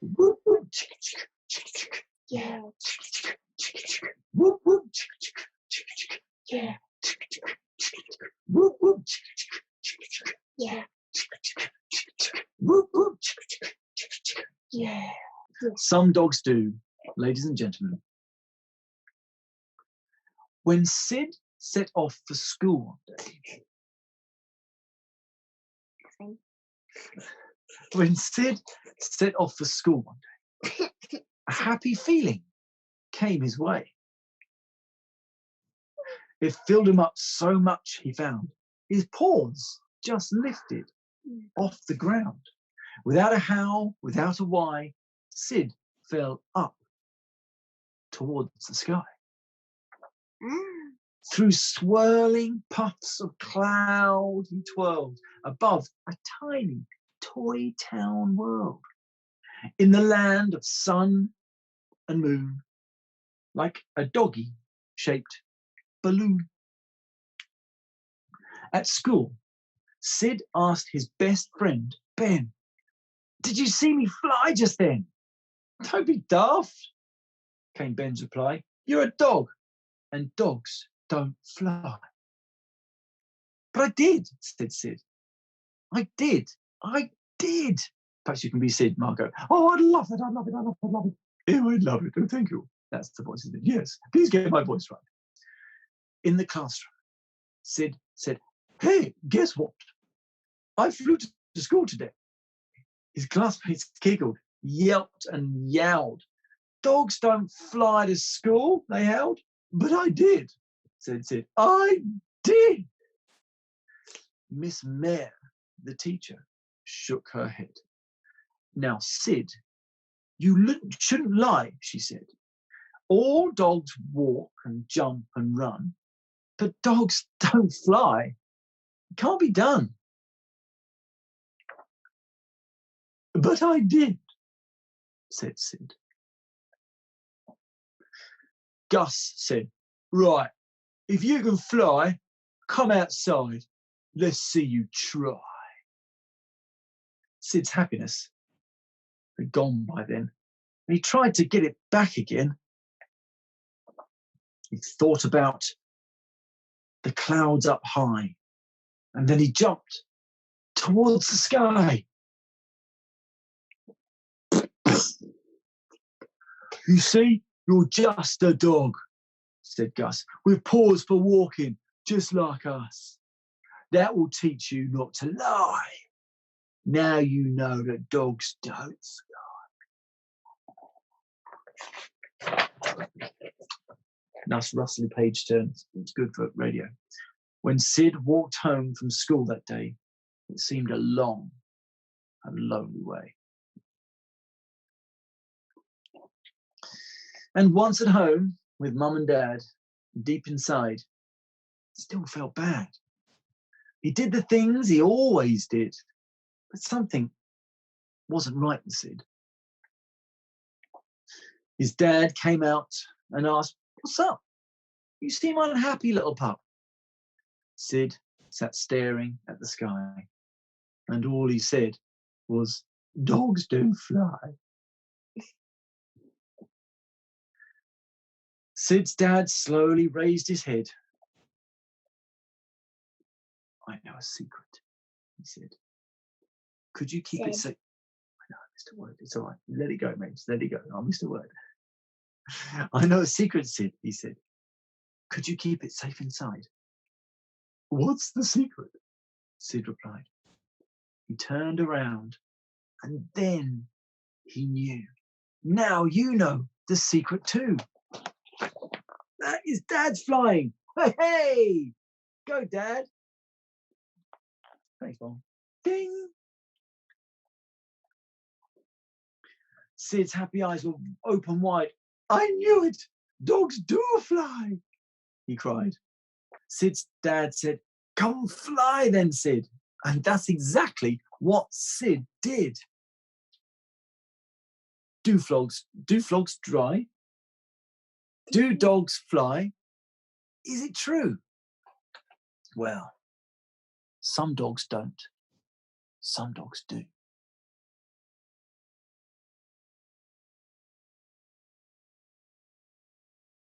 Whoop, whoop, Yeah. whoop, whoop, Yeah. whoop, whoop, Yeah. whoop, whoop. Yeah. Some dogs do, ladies and gentlemen. When Sid set off for school one day, when Sid set off for school one day, a happy feeling came his way. It filled him up so much, he found his paws just lifted off the ground. Without a howl, without a why, Sid fell up towards the sky. Through swirling puffs of cloud he twirled above a tiny toy town world. In the land of sun and moon, like a doggy-shaped balloon. At school, Sid asked his best friend, Ben, "Did you see me fly just then?" "Don't be daft," came Ben's reply. "You're a dog, and dogs don't fly." "But I did," said Sid. I did. Perhaps you can be Sid, Margot. "Oh, I'd love it. I'd love it. Oh, I'd love it. Oh, thank you." That's the voice, isn't it? Yes. Please get my voice right. In the classroom, Sid said, "Hey, guess what? I flew to school today." His classmates giggled, yelped, and yowled. "Dogs don't fly to school," they howled. "But I did," said Sid. "I did." Miss Mare, the teacher, shook her head. "Now, Sid, you shouldn't lie," she said. "All dogs walk and jump and run, but dogs don't fly. It can't be done." "But I did," said Sid. Gus said, "Right, if you can fly, come outside. Let's see you try." Sid's happiness had gone by then, and he tried to get it back again. He thought about the clouds up high, and then he jumped towards the sky. "You see, you're just a dog," said Gus, "with paws for walking, just like us. That will teach you not to lie. Now you know that dogs don't fly." Nice rustly page turns. It's good for radio. When Sid walked home from school that day, it seemed a long and lonely way. And once at home with Mum and Dad, deep inside, still felt bad. He did the things he always did, but something wasn't right with Sid. His dad came out and asked, "What's up? You seem unhappy, little pup." Sid sat staring at the sky, and all he said was, "Dogs don't fly." Sid's dad slowly raised his head. "I know a secret," he said. "Could you keep it safe?" "I know, Mr. Word. It's all right. Let it go, mate. Just let it go. I'm Mr. Word." "I know a secret, Sid," he said. "Could you keep it safe inside?" "What's the secret?" Sid replied. He turned around, and then he knew. "Now you know the secret too." "That is Dad's flying. Hey! Go, Dad." "Thanks, Mom." Ding! Sid's happy eyes were open wide. "I knew it! Dogs do fly!" he cried. Sid's dad said, "Come fly then, Sid." And that's exactly what Sid did. Do flogs dry? Do dogs fly? Is it true? Well, some dogs don't. Some dogs do.